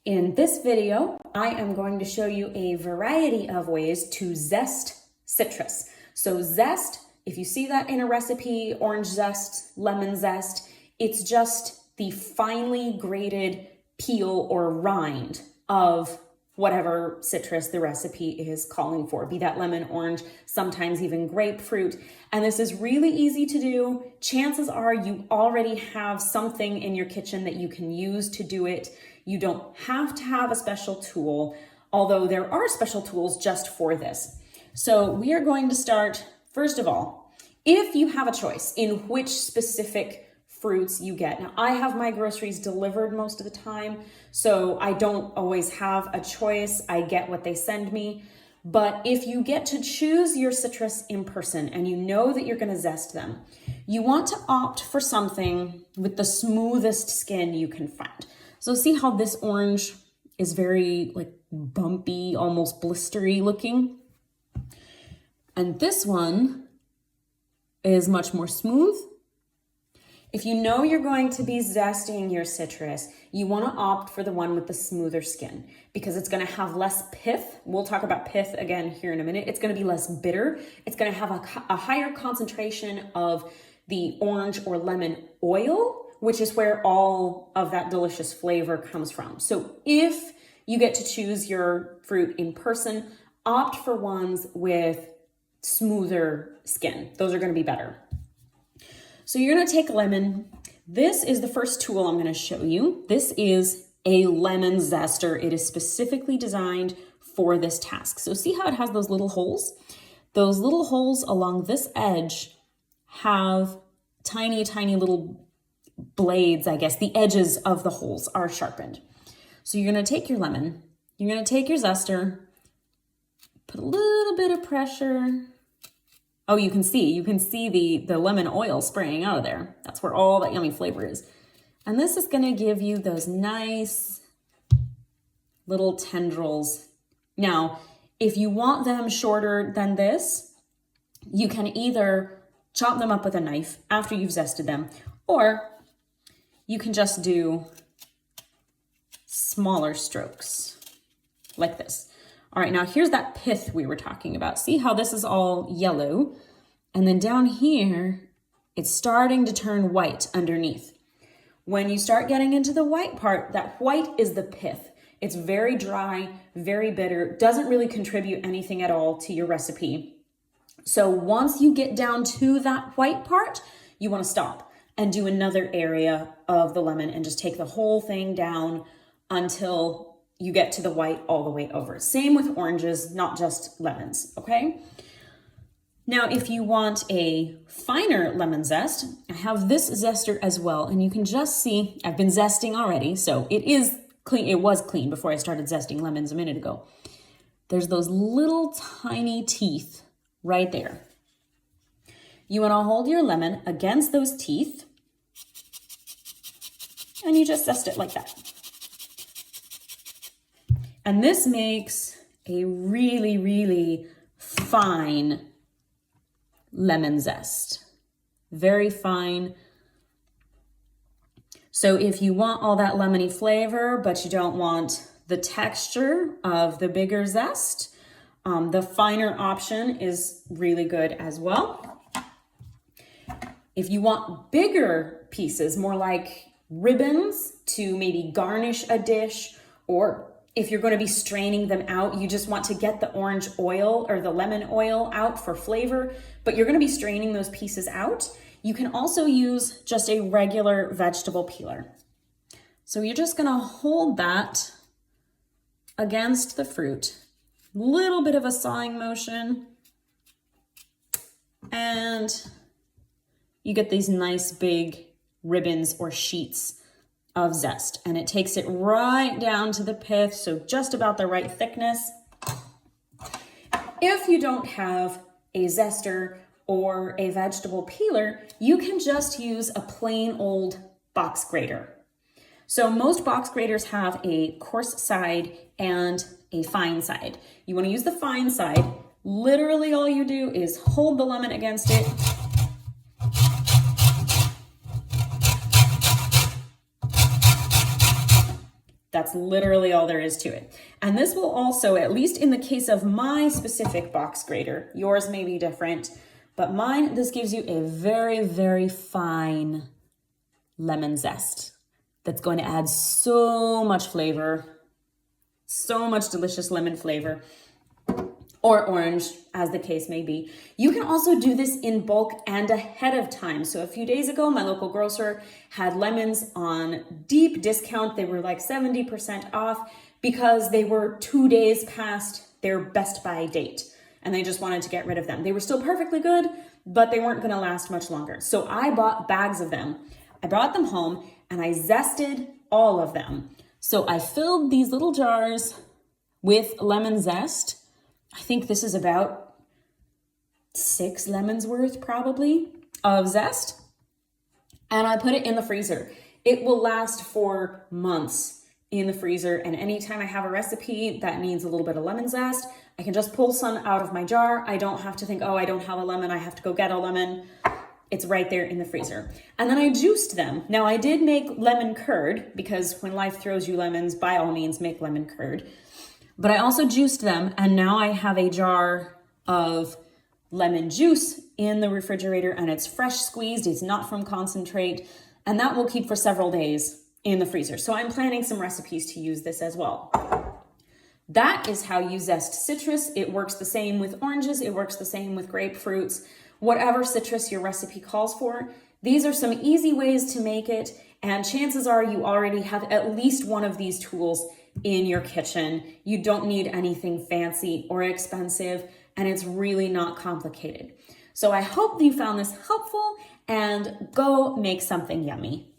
In this video, I am going to show you a variety of ways to zest citrus. So zest, if you see that in a recipe, orange zest, lemon zest, it's just the finely grated peel or rind of whatever citrus the recipe is calling for, be that lemon, orange, sometimes even grapefruit. And this is really easy to do. Chances are you already have something in your kitchen that you can use to do it. You don't have to have a special tool, although there are special tools just for this. So we are going to start, first of all, if you have a choice in which specific fruits you get. Now, I have my groceries delivered most of the time, so I don't always have a choice. I get what they send me. But if you get to choose your citrus in person and you know that you're going to zest them, you want to opt for something with the smoothest skin you can find. So see how this orange is very like bumpy, almost blistery looking? And this one is much more smooth. If you know you're going to be zesting your citrus, you want to opt for the one with the smoother skin because it's going to have less pith. We'll talk about pith again here in a minute. It's going to be less bitter. It's going to have a higher concentration of the orange or lemon oil, which is where all of that delicious flavor comes from. So if you get to choose your fruit in person, opt for ones with smoother skin. Those are going to be better. So you're going to take lemon. This is the first tool I'm going to show you. This is a lemon zester. It is specifically designed for this task. So see how it has those little holes? Those little holes along this edge have tiny, tiny little blades, I guess. The edges of the holes are sharpened. So you're going to take your lemon. You're going to take your zester, put a little bit of pressure. Oh, you can see the lemon oil spraying out of there. That's where all that yummy flavor is. And this is going to give you those nice little tendrils. Now, if you want them shorter than this, you can either chop them up with a knife after you've zested them, or you can just do smaller strokes like this. All right, now here's that pith we were talking about. See how this is all yellow? And then down here, it's starting to turn white underneath. When you start getting into the white part, that white is the pith. It's very dry, very bitter, doesn't really contribute anything at all to your recipe. So once you get down to that white part, you want to stop and do another area of the lemon and just take the whole thing down until you get to the white all the way over. Same with oranges, not just lemons, okay? Now, if you want a finer lemon zest, I have this zester as well, and you can just see, I've been zesting already, so it is clean. It was clean before I started zesting lemons a minute ago. There's those little tiny teeth right there. You wanna hold your lemon against those teeth, and you just zest it like that. And this makes a really, really fine lemon zest. Very fine. So if you want all that lemony flavor, but you don't want the texture of the bigger zest, the finer option is really good as well. If you want bigger pieces, more like ribbons to maybe garnish a dish, or if you're going to be straining them out, you just want to get the orange oil or the lemon oil out for flavor, but you're going to be straining those pieces out, you can also use just a regular vegetable peeler. So you're just going to hold that against the fruit, little bit of a sawing motion, and you get these nice big ribbons or sheets of zest, and it takes it right down to the pith, so just about the right thickness. If you don't have a zester or a vegetable peeler, you can just use a plain old box grater. So most box graters have a coarse side and a fine side. You want to use the fine side. Literally all you do is hold the lemon against it, That's literally all there is to it. And this will also, at least in the case of my specific box grater, yours may be different, but mine, this gives you a very, very fine lemon zest that's going to add so much flavor, so much delicious lemon flavor, or orange, as the case may be. You can also do this in bulk and ahead of time. So a few days ago, my local grocer had lemons on deep discount. They were like 70% off because they were 2 days past their best by date and they just wanted to get rid of them. They were still perfectly good, but they weren't gonna last much longer. So I bought bags of them. I brought them home and I zested all of them. So I filled these little jars with lemon zest. I think this is about 6 lemons worth probably of zest. And I put it in the freezer. It will last for months in the freezer. And anytime I have a recipe that needs a little bit of lemon zest, I can just pull some out of my jar. I don't have to think, oh, I don't have a lemon, I have to go get a lemon. It's right there in the freezer. And then I juiced them. Now I did make lemon curd because when life throws you lemons, by all means, make lemon curd. But I also juiced them, and now I have a jar of lemon juice in the refrigerator, and it's fresh squeezed, it's not from concentrate, and that will keep for several days in the freezer. So I'm planning some recipes to use this as well. That is how you zest citrus. It works the same with oranges, it works the same with grapefruits, whatever citrus your recipe calls for. These are some easy ways to make it, and chances are you already have at least one of these tools in your kitchen. You don't need anything fancy or expensive, and it's really not complicated. So I hope you found this helpful, and go make something yummy.